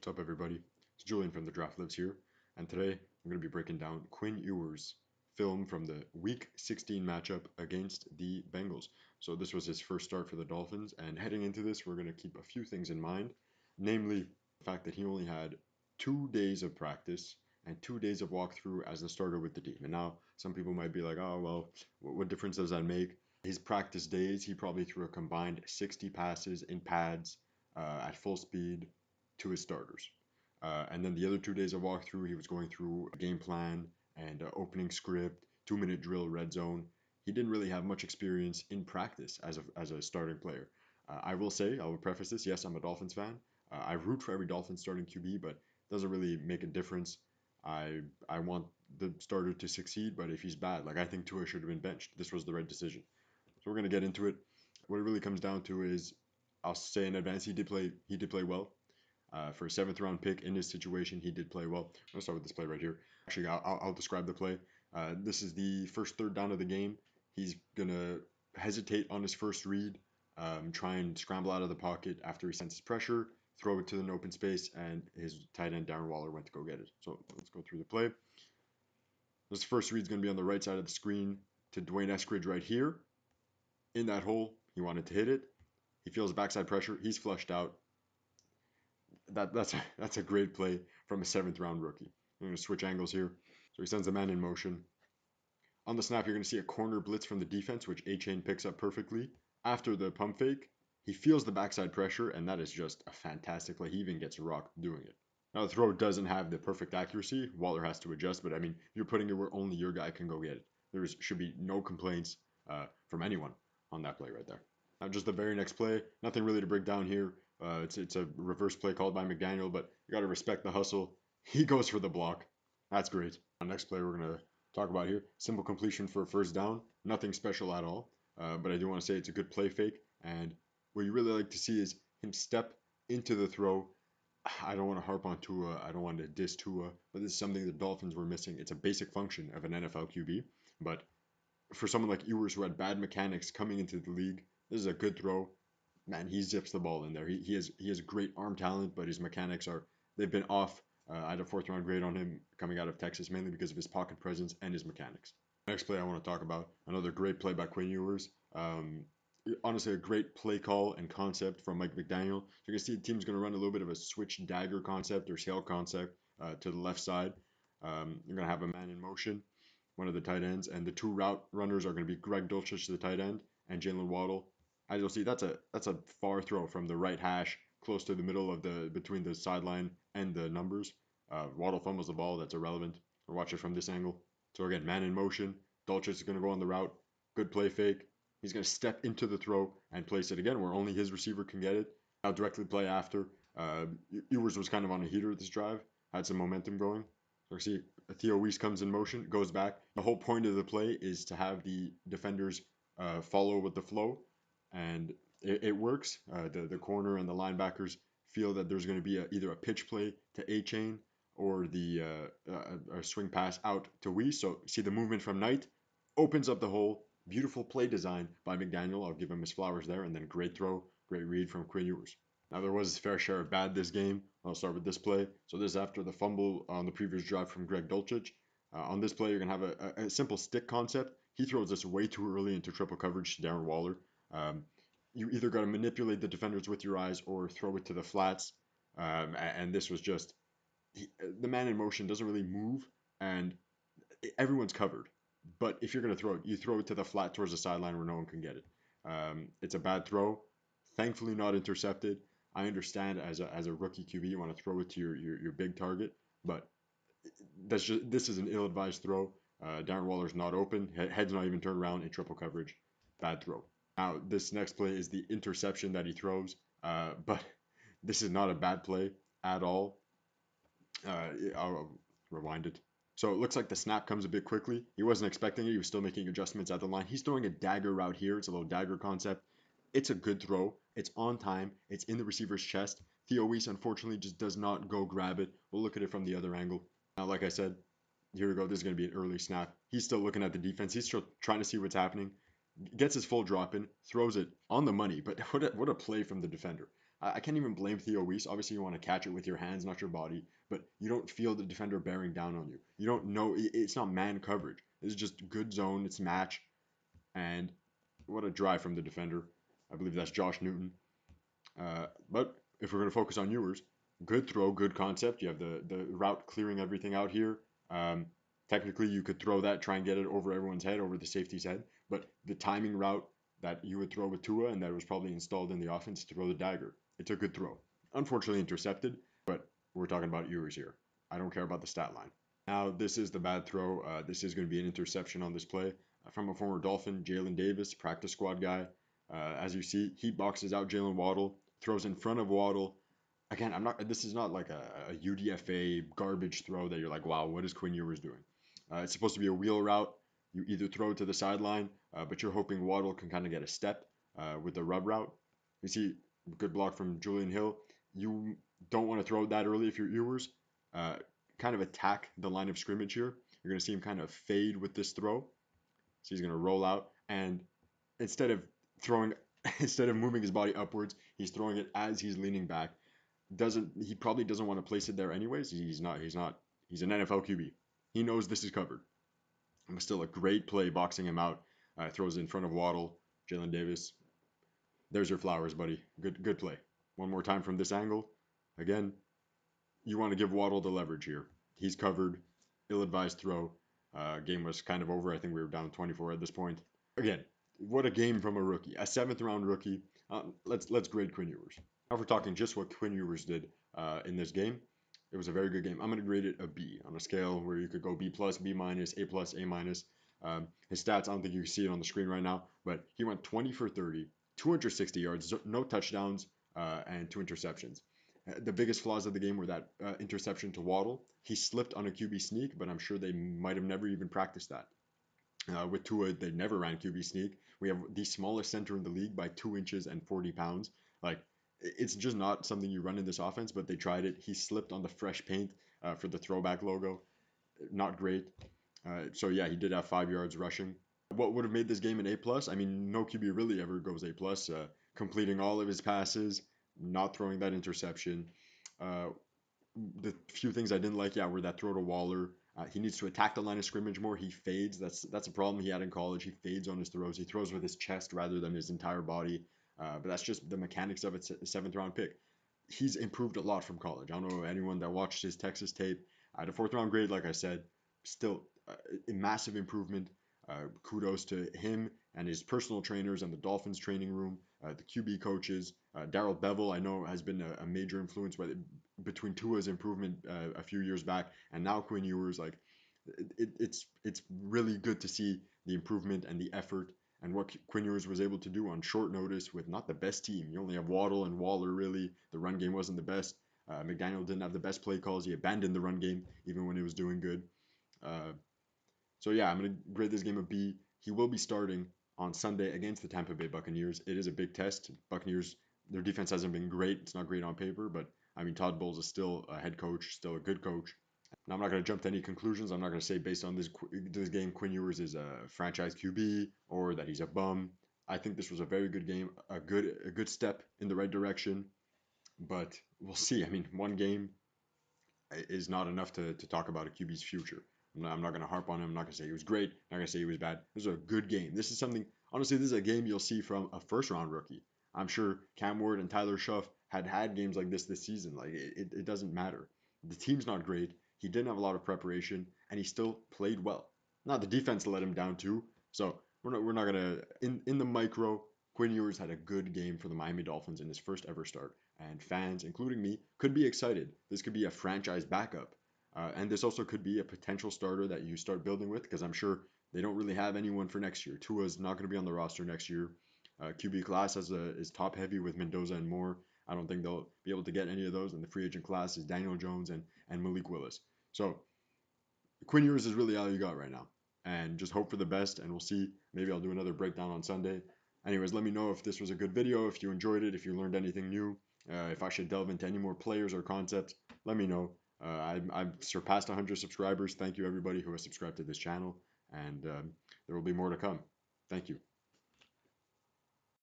What's up, everybody? It's Julian from The Draft Lives here, and today I'm going to be breaking down Quinn Ewers' film from the Week 16 matchup against the Bengals. So this was his first start for the Dolphins, and heading into this, we're going to keep a few things in mind, namely the fact that he only had 2 days of practice and 2 days of walkthrough as the starter with the team. And now some people might be like, oh, well, what difference does that make? His practice days, he probably threw a combined 60 passes in pads at full speed to his starters. And then the other 2 days of walkthrough, he was going through a game plan and opening script, 2 minute drill, red zone. He didn't really have much experience in practice as a starting player. I will say, I will preface this, yes, I'm a Dolphins fan. I root for every Dolphins starting QB, but it doesn't really make a difference. I want the starter to succeed, but if he's bad, like I think Tua should have been benched. This was the right decision. So we're gonna get into it. What it really comes down to is, I'll say in advance, he did play well. For a seventh round pick in this situation, he did play well. I'm gonna start with this play right here. Actually, I'll describe the play. This is the first third down of the game. He's gonna hesitate on his first read, try and scramble out of the pocket after he senses pressure, throw it to an open space, and his tight end Darren Waller went to go get it. So let's go through the play. This first read is gonna be on the right side of the screen to Dwayne Eskridge right here. In that hole, he wanted to hit it. He feels backside pressure. He's flushed out. That's a great play from a seventh round rookie. I'm going to switch angles here. So he sends the man in motion. On the snap, you're going to see a corner blitz from the defense, which A-Chain picks up perfectly. After the pump fake, he feels the backside pressure, and that is just a fantastic play. He even gets rocked doing it. Now, the throw doesn't have the perfect accuracy. Waller has to adjust, but I mean, you're putting it where only your guy can go get it. There should be no complaints from anyone on that play right there. Now, just the very next play, nothing really to break down here. It's a reverse play called by McDaniel, but you got to respect the hustle. He goes for the block. That's great. Next play we're going to talk about here, simple completion for a first down. Nothing special at all, but I do want to say it's a good play fake. And what you really like to see is him step into the throw. I don't want to harp on Tua. I don't want to diss Tua, but this is something the Dolphins were missing. It's a basic function of an NFL QB, but for someone like Ewers who had bad mechanics coming into the league, this is a good throw. Man, he zips the ball in there. He has great arm talent, but his mechanics they've been off. I had a fourth round grade on him coming out of Texas, mainly because of his pocket presence and his mechanics. Next play I want to talk about, another great play by Quinn Ewers. Honestly, a great play call and concept from Mike McDaniel. So you can see the team's going to run a little bit of a switch dagger concept or sail concept to the left side. You're going to have a man in motion, one of the tight ends, and the two route runners are going to be Greg Dulcich, the tight end, and Jalen Waddle. As you'll see, that's a far throw from the right hash, close to the middle of between the sideline and the numbers. Waddle fumbles the ball. That's irrelevant. We'll watch it from this angle. So again, man in motion. Dulcich is going to go on the route. Good play fake. He's going to step into the throw and place it again where only his receiver can get it. Now directly play after. Ewers was kind of on a heater this drive. Had some momentum going. So see, Theo Weiss comes in motion, goes back. The whole point of the play is to have the defenders follow with the flow, and it works. The corner and the linebackers feel that there's going to be either a pitch play to A-Chain or a swing pass out to Weiss. So see the movement from Knight opens up the hole. Beautiful play design by McDaniel. I'll give him his flowers there, and then great throw, great read from Quinn Ewers. Now, there was his fair share of bad this game. I'll start with this play. So this is after the fumble on the previous drive from Greg Dulcich. On this play, you're going to have a simple stick concept. He throws this way too early into triple coverage to Darren Waller. You either got to manipulate the defenders with your eyes or throw it to the flats. And this was just, the man in motion doesn't really move, and everyone's covered. But if you're going to throw it, you throw it to the flat towards the sideline where no one can get it. It's a bad throw. Thankfully not intercepted. I understand as a rookie QB, you want to throw it to your big target, but this is an ill-advised throw. Darren Waller's not open. Head's not even turned around in triple coverage. Bad throw. Now, this next play is the interception that he throws, but this is not a bad play at all. I'll rewind it. So it looks like the snap comes a bit quickly. He wasn't expecting it. He was still making adjustments at the line. He's throwing a dagger route here. It's a little dagger concept. It's a good throw. It's on time. It's in the receiver's chest. Theo Weiss, unfortunately, just does not go grab it. We'll look at it from the other angle. Now, like I said, here we go. This is going to be an early snap. He's still looking at the defense. He's still trying to see what's happening. Gets his full drop in, throws it on the money. But what a play from the defender. I can't even blame Theo Weiss. Obviously, you want to catch it with your hands, not your body, but you don't feel the defender bearing down on you. You don't know, it's not man coverage. It's just good zone, it's match, and what a drive from the defender. I believe that's Josh Newton. But if we're going to focus on Ewers, good throw, good concept. You have the route clearing everything out here. Technically, you could throw that, try and get it over everyone's head, over the safety's head. But the timing route that you would throw with Tua, and that was probably installed in the offense to throw the dagger. It's a good throw. Unfortunately intercepted, but we're talking about Ewers here. I don't care about the stat line. Now, this is the bad throw. This is going to be an interception on this play from a former Dolphin, Jalen Davis, practice squad guy. As you see, he boxes out Jalen Waddle, throws in front of Waddle. Again, I'm not. This is not like a UDFA garbage throw that you're like, wow, what is Quinn Ewers doing? It's supposed to be a wheel route. You either throw it to the sideline, but you're hoping Waddle can kind of get a step with the rub route. You see, good block from Julian Hill. You don't want to throw that early if you're Ewers. Kind of attack the line of scrimmage here. You're going to see him kind of fade with this throw. So he's going to roll out, and instead of throwing, instead of moving his body upwards, he's throwing it as he's leaning back. He probably doesn't want to place it there anyways. He's an NFL QB. He knows this is covered. But still a great play boxing him out. Throws in front of Waddle, Jalen Davis. There's your flowers, buddy. Good play. One more time from this angle. Again, you want to give Waddle the leverage here. He's covered. Ill-advised throw. Game was kind of over. I think we were down 24 at this point. Again, what a game from a rookie. A 7th round rookie. Let's grade Quinn Ewers. Now, if we're talking just what Quinn Ewers did in this game, it was a very good game. I'm going to grade it a B on a scale where you could go B plus, B minus, A plus, A minus. His stats, I don't think you can see it on the screen right now, but he went 20 for 30, 260 yards, no touchdowns, and 2 interceptions. The biggest flaws of the game were that interception to Waddle. He slipped on a QB sneak, but I'm sure they might have never even practiced that. With Tua, they never ran QB sneak. We have the smallest center in the league by 2 inches and 40 pounds. Like, it's just not something you run in this offense, but they tried it. He slipped on the fresh paint for the throwback logo. Not great. So yeah, he did have 5 yards rushing. What would have made this game an A plus? I mean, no QB really ever goes A plus. Completing all of his passes, not throwing that interception. The few things I didn't like, yeah, were that throw to Waller. He needs to attack the line of scrimmage more. He fades. That's a problem he had in college. He fades on his throws. He throws with his chest rather than his entire body. But that's just the mechanics of it. 7th round pick. He's improved a lot from college. I don't know anyone that watched his Texas tape. At a 4th round grade, like I said, still a massive improvement. Kudos to him and his personal trainers and the Dolphins training room, the QB coaches. Darrell Bevel, I know, has been a major influence between Tua's improvement a few years back and now Quinn Ewers. Like, it's really good to see the improvement and the effort and what Quinn Ewers was able to do on short notice with not the best team. You only have Waddle and Waller, really. The run game wasn't the best. McDaniel didn't have the best play calls. He abandoned the run game even when it was doing good. So yeah, I'm going to grade this game a B. He will be starting on Sunday against the Tampa Bay Buccaneers. It is a big test. Buccaneers, their defense hasn't been great. It's not great on paper, but I mean, Todd Bowles is still a head coach, still a good coach. Now, I'm not going to jump to any conclusions. I'm not going to say based on this game, Quinn Ewers is a franchise QB or that he's a bum. I think this was a very good game, a good step in the right direction. But we'll see. I mean, one game is not enough to talk about a QB's future. I'm not going to harp on him. I'm not going to say he was great. I'm not going to say he was bad. This is a good game. This is something, honestly, this is a game you'll see from a 1st round rookie. I'm sure Cam Ward and Tyler Schuff had games like this season. Like, it doesn't matter. The team's not great. He didn't have a lot of preparation, and he still played well. Now, the defense let him down too. So we're not going to, in the micro, Quinn Ewers had a good game for the Miami Dolphins in his first ever start. And fans, including me, could be excited. This could be a franchise backup. And this also could be a potential starter that you start building with, because I'm sure they don't really have anyone for next year. Tua's not going to be on the roster next year. QB class is top heavy with Mendoza and Moore. I don't think they'll be able to get any of those. And the free agent class is Daniel Jones and Malik Willis. So Quinn Ewers is really all you got right now. And just hope for the best, and we'll see. Maybe I'll do another breakdown on Sunday. Anyways, let me know if this was a good video, if you enjoyed it, if you learned anything new, if I should delve into any more players or concepts. Let me know. I've surpassed 100 subscribers. Thank you, everybody who has subscribed to this channel, and there will be more to come. Thank you.